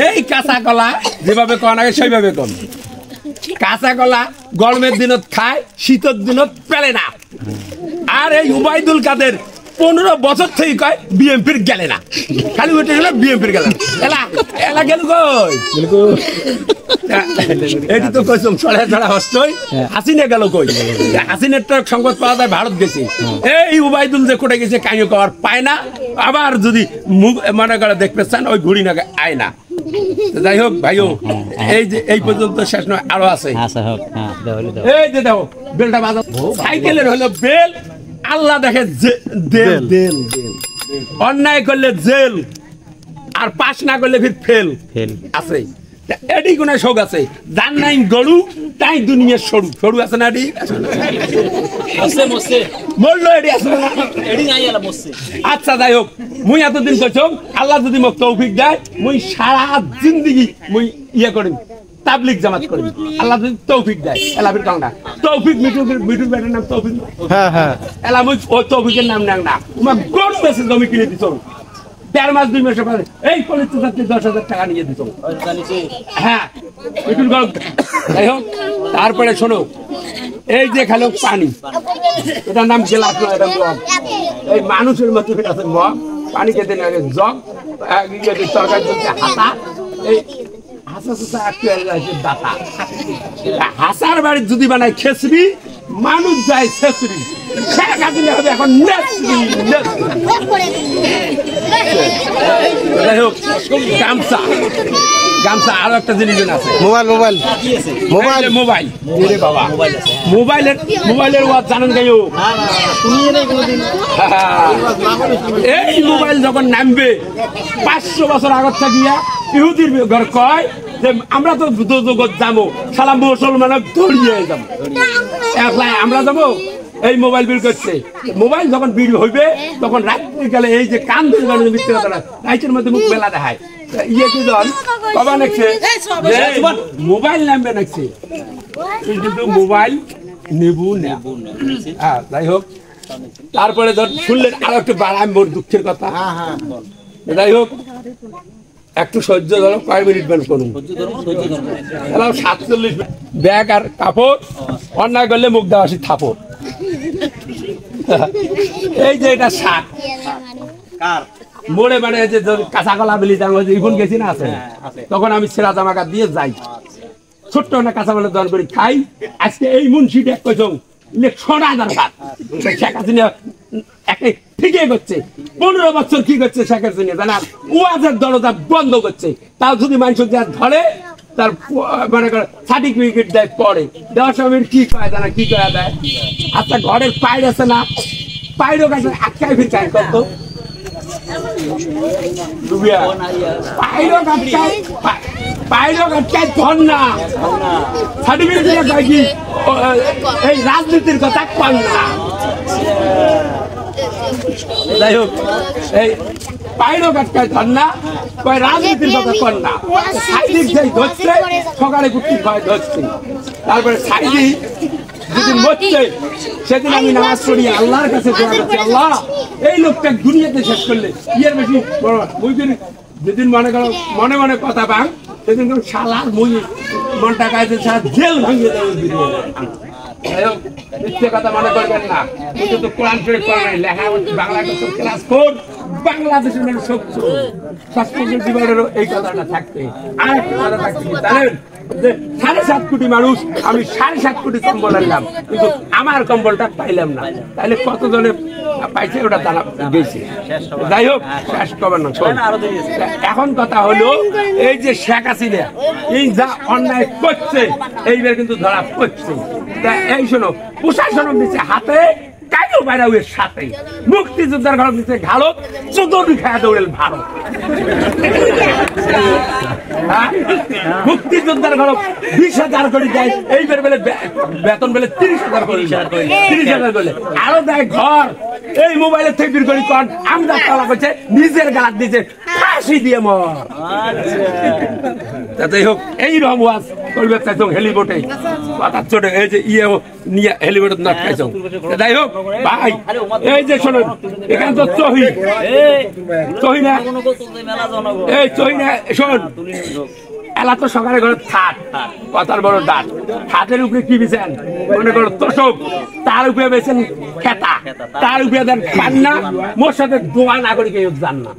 এই কাঁচা কলা যেভাবে কন আগে সেইভাবে কন কাঁচা কলা গরমের দিনত খায় শীতের দিনত পেলে না আর এই উবাইদুল কাদের 15 বছর থেকে কয় বিএমপির গেলে না খালি উঠে গেল বিএমপির গেল এলা এলা গেল কই এটি তো কইছম ছড়া ছড়া হস্তই হাসিনা গেল কই হাসিনার সংবাদ পাওয়া যায় ভারত গেছে এই উবাইদুল যে কোটে গেছে কাইও কর পায় না আবার যদি মনে করে দেখতে চান ওই ঘুড়ি না আয় না যাই হোক ভাইও এই যে এই পর্যন্ত শেষ নয় আরো আছে এই যে দেখো বেলটা বাজাও সাইকেলের হলো বেল আল্লাহ দেখে দেল দেল অন্যায় করলে জেল আর পাশ না করলে ফির ফেল আছে এডি কোন শোক আছে যার নাই গরু তাই দুনিয়ার সরু সরু আছে না এডি বললো এডি আছে না আচ্ছা যাই হোক মুই এতদিন কইছম আল্লাহ যদি মোক তৌফিক দেয় মুই সারা জিন্দেগি মুই ইয়ে করিম তাবলিগ জামাত করিম আল্লাহ যদি তৌফিক দেয় এলাবির কাংডা তৌফিক মিঠুর বেটার নাম তৌফিক হ্যাঁ হ্যাঁ এলা মুই ও তৌফিকের নাম নাং না তোমার গরু বেশি জমি কিনে দিছ 4 মাস 2 মাসের পরে এই কলেজ থেকে 10,000 টাকা নিয়ে দিত হ্যাঁ মিঠুর গরু যাই হোক তারপরে শোনো এই যে খেলো পানি এটার নাম গেলাস না এটা মগ এই মানুষের মতো আছে মগ পানি খেতে লাগে জগ তরকারি চলছে হাতা এই হাসার বাড়ি যদি বানায় খেসরি মানুষ যায় ছেসরি শেখ হাসিনা হবে এখন গামছা গামছা আরো একটা জিনিস আছে মোবাইল মোবাইল মোবাইল মোবাইল বাবা মোবাইলের ওয়াজ জানেন গাইও এই মোবাইল যখন নামবে 500 বছর আগত থাকিয়া ইহুদির ঘর কয় যে আমরা তো জগৎ যাবো সালা মুসলমানক ধরিয়ে যাবো একলাই আমরা যাবো এই মোবাইল বিল করছে মোবাইল যখন বিল হইবে তখন রাত্রিকালে এই যে কান ধরে মিথ্যে কথা রাইটের মধ্যে মুখ মেলা দেখায় ইয়ে কি জন কবা নাকছে মোবাইল নামবে নাকছে কিন্তু মোবাইল নেবু না হ্যাঁ যাই হোক তারপরে ধর শুনলেন আরো একটু বাড়ায় মোর দুঃখের কথা যাই হোক একটু সহ্য ধরো কয় মিনিট বের করুন 47 ব্যাগ আর কাপড় অন্যায় করলে মুখ দেওয়া আসি থাপড় এই যে এটা শাক মোড়ে মানে যে কাঁচা কলা বিলি ইগুন গেছি না আছে তখন আমি ছেঁড়া জামা কাপড় দিয়ে যাই ছোট্ট না কাঁচা কলা দর করে খাই আজকে এই মুন্সিটা কইছং সোনা দরকার শেখ হাসিনা একে ঠিকই করছে 15 বছর কি করছে শেখ হাসিনা জানার ওয়াজের দরজা বন্ধ করছে তাও যদি মানুষ ধরে তার মনে করে সার্টিফিকেট দেয় পরে দেওয়ার সময় কি কয় জানা কি করা দেয় আচ্ছা ঘরের পাইর আছে না পাইরও কাছে আটকায় ফির কাজ করতো এই রাজনীতির কথা কন না যাই হোক এই পাইরও কাটকায় ধর না কয় রাজনীতির কথা কন না সাইদিক যাই ধরছে সকালে কুটি ভয় ধরছে তারপরে সাইদি যেদিন মরছে সেদিন আমি নামাজ পড়ি আল্লাহর কাছে দোয়া করছি আল্লাহ এই লোকটা দুনিয়াতে শেষ করলে ইয়ের বেশি যেদিন মনে করো মনে মনে কথা পাং সেদিন শালার মুই মনটা কাজে জেল ভাঙিয়ে দেবে মিথ্যে কথা মনে করবেন না কিন্তু তো কোরআন শরীফ পড়ে লেখা বাংলা ক্লাস 4 বাংলাদেশের মানে সত্য শাস্ত্রীয় জীবনেরও এই কথাটা থাকতে আর একটা কথা থাকতে জানেন যে 7.5 কোটি মানুষ আমি 7.5 কোটি কম্বল আনলাম কিন্তু আমার কম্বলটা পাইলাম না তাহলে কতজনে পাইছে ওটা জানা গেছে যাই হোক শেষ করবেন না এখন কথা হলো এই যে শেখ হাসিনা এই যা অন্যায় করছে এইবার কিন্তু ধরা পড়ছে এই শোনো প্রশাসন দিচ্ছে হাতে কাইও বাইরাউয়ের সাথে মুক্তিযোদ্ধার ঘর দিচ্ছে ঘালো চোদ্দ খায়া দৌড়েল ভারত মুক্তিযোদ্ধার ঘর 20,000 করে দেয় এইবার বেলে বেতন বেলে 30,000 করে 30,000 করলে আরো দেয় ঘর এই মোবাইলের থেকে বের করি কন আমদার তালা করছে নিজের গালাত দিচ্ছে ফাঁসি দিয়ে মর যাতে হোক এই রকম করবে চাইছো হেলিবোটে কথা চড়ে এই যে ইয়ে নিয়ে হেলিবোটে না খাইছো যাই হোক ভাই এই যে শোনো এখানে তো চহি না এই চহি না শোন এলা তো সকালে ঘরে থাক কথার বড় ডাট হাতের উপরে কি বিছেন মনে করো তোষক তার উপরে বেছেন খেতা তার উপরে দেন পান্না মোর সাথে দোয়া না করে কেউ জান না